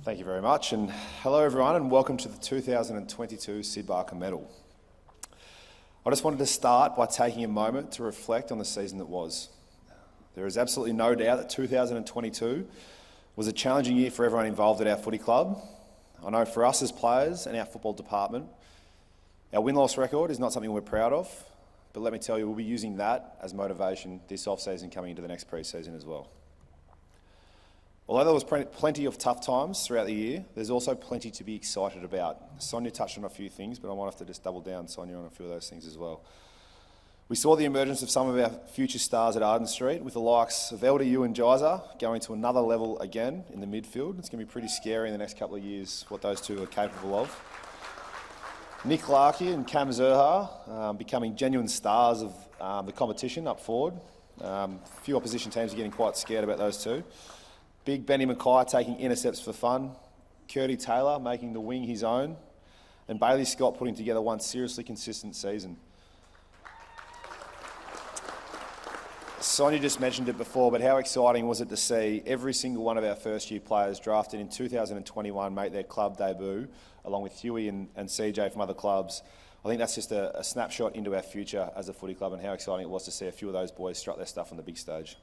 Thank you very much, and hello everyone, and welcome to the 2022 Sid Barker Medal. I just wanted to start by taking a moment to reflect on the season that was. There is absolutely no doubt that 2022 was a challenging year for everyone involved at our footy club. I know for us as players and our football department, our win-loss record is not something we're proud of, but let me tell you, we'll be using that as motivation this off-season coming into the next pre-season as well. Although there was plenty of tough times throughout the year, there's also plenty to be excited about. Sonia touched on a few things, but I might have to just double down, Sonia, on a few of those things as well. We saw the emergence of some of our future stars at Arden Street, with the likes of LDU and Jiza going to another level again in the midfield. It's going to be pretty scary in the next couple of years what those two are capable of. Nick Clarkson and Cam Zerha becoming genuine stars of the competition up forward. A few opposition teams are getting quite scared about those two. Big Benny Mackay taking intercepts for fun, Curdy Taylor making the wing his own, and Bailey Scott putting together one seriously consistent season. Sonia just mentioned it before, but how exciting was it to see every single one of our first-year players drafted in 2021 make their club debut, along with Huey and CJ from other clubs. I think that's just a snapshot into our future as a footy club, and how exciting it was to see a few of those boys strut their stuff on the big stage.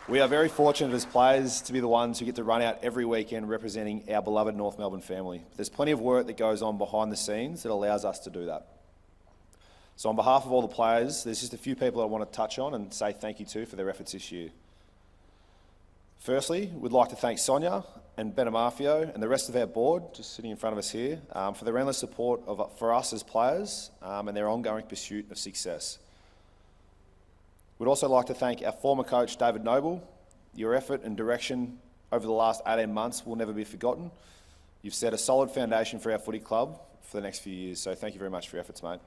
We are very fortunate as players to be the ones who get to run out every weekend representing our beloved North Melbourne family. There's plenty of work that goes on behind the scenes that allows us to do that. So on behalf of all the players, there's just a few people I want to touch on and say thank you to for their efforts this year. Firstly, we'd like to thank Sonia and Ben Amarfio and the rest of our board, just sitting in front of us here, for their endless support for us as players and their ongoing pursuit of success. We'd also like to thank our former coach, David Noble. Your effort and direction over the last 18 months will never be forgotten. You've set a solid foundation for our footy club for the next few years, so thank you very much for your efforts, mate.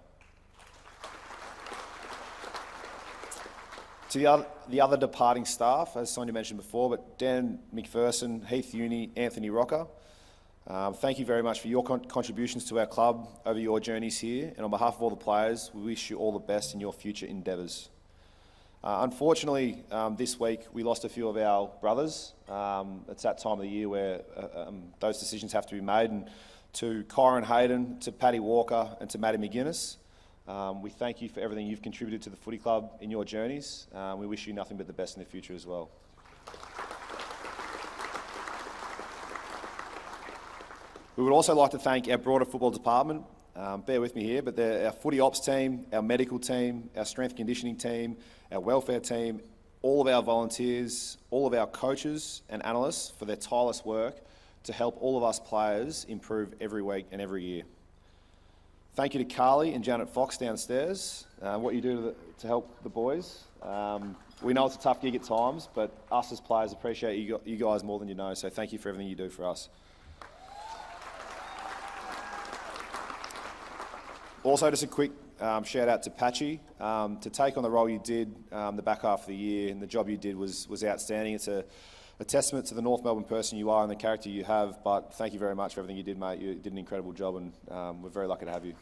To the other departing staff, as Sonia mentioned before, but Dan McPherson, Heath Uni, Anthony Rocker, thank you very much for your contributions to our club over your journeys here, and on behalf of all the players, we wish you all the best in your future endeavours. Unfortunately, this week we lost a few of our brothers. It's that time of the year where those decisions have to be made. And to Kyron Hayden, to Paddy Walker and to Matty McGuinness, we thank you for everything you've contributed to the footy club in your journeys. We wish you nothing but the best in the future as well. We would also like to thank our broader football department. Bear with me here, but our footy ops team, our medical team, our strength conditioning team, our welfare team, all of our volunteers, all of our coaches and analysts for their tireless work to help all of us players improve every week and every year. Thank you to Carly and Janet Fox downstairs, what you do to help the boys. We know it's a tough gig at times, but us as players appreciate you guys more than you know, so thank you for everything you do for us. Also, just a quick shout out to Patchy. To take on the role you did the back half of the year, and the job you did was outstanding. It's a testament to the North Melbourne person you are and the character you have, but thank you very much for everything you did, mate. You did an incredible job, and we're very lucky to have you.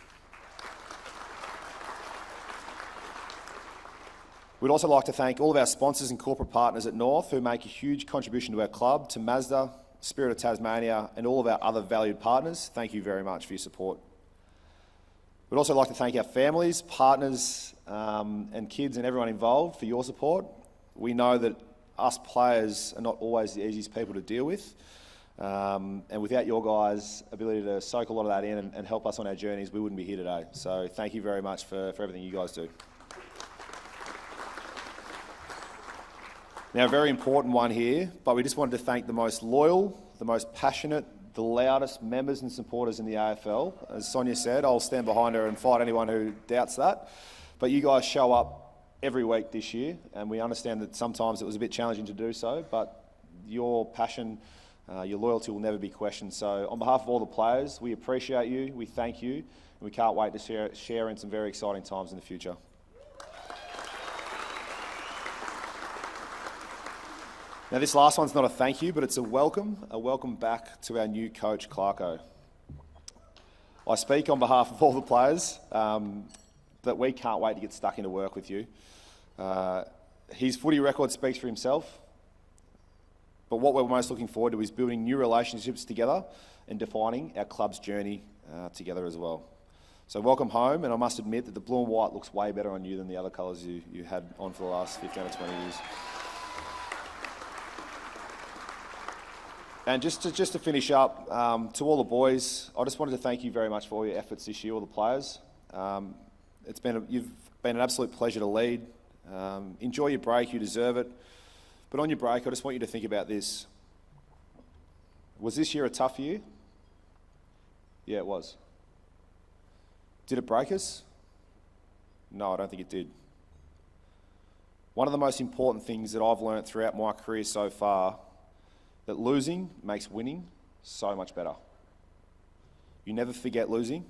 We'd also like to thank all of our sponsors and corporate partners at North who make a huge contribution to our club, to Mazda, Spirit of Tasmania, and all of our other valued partners. Thank you very much for your support. We'd also like to thank our families, partners and kids and everyone involved for your support. We know that us players are not always the easiest people to deal with, and without your guys' ability to soak a lot of that in and help us on our journeys, we wouldn't be here today. So thank you very much for everything you guys do. Now, a very important one here, but we just wanted to thank the most loyal, the most passionate, the loudest members and supporters in the AFL. As Sonia said, I'll stand behind her and fight anyone who doubts that. But you guys show up every week this year, and we understand that sometimes it was a bit challenging to do so, but your passion, your loyalty will never be questioned. So on behalf of all the players, we appreciate you, we thank you, and we can't wait to share in some very exciting times in the future. Now, this last one's not a thank you, but it's a welcome back to our new coach, Clarko. I speak on behalf of all the players, but we can't wait to get stuck into work with you. His footy record speaks for himself. But what we're most looking forward to is building new relationships together and defining our club's journey together as well. So welcome home, and I must admit that the blue and white looks way better on you than the other colours you had on for the last 15 or 20 years. And just to finish up, to all the boys, I just wanted to thank you very much for all your efforts this year, all the players. You've been an absolute pleasure to lead. Enjoy your break, you deserve it. But on your break, I just want you to think about this. Was this year a tough year? Yeah, it was. Did it break us? No, I don't think it did. One of the most important things that I've learned throughout my career so far, that losing makes winning so much better. You never forget losing,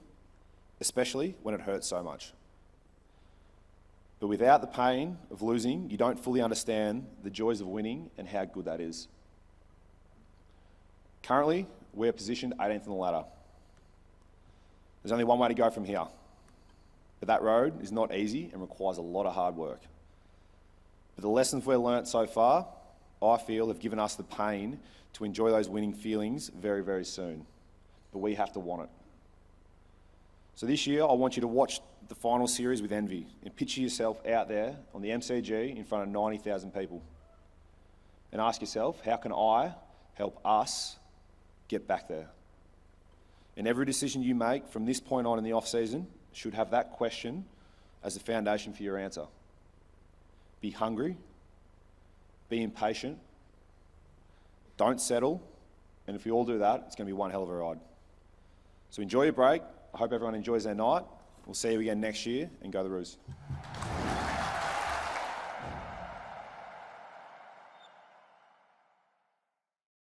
especially when it hurts so much. But without the pain of losing, you don't fully understand the joys of winning and how good that is. Currently, we're positioned 18th on the ladder. There's only one way to go from here. But that road is not easy and requires a lot of hard work. But the lessons we've learnt so far, I feel, have given us the pain to enjoy those winning feelings very, very soon. But we have to want it. So this year, I want you to watch the final series with envy and picture yourself out there on the MCG in front of 90,000 people. And ask yourself, how can I help us get back there? And every decision you make from this point on in the off-season should have that question as the foundation for your answer. Be hungry, be impatient, don't settle, and if we all do that, it's going to be one hell of a ride. So enjoy your break. I hope everyone enjoys their night. We'll see you again next year, and go the Roos.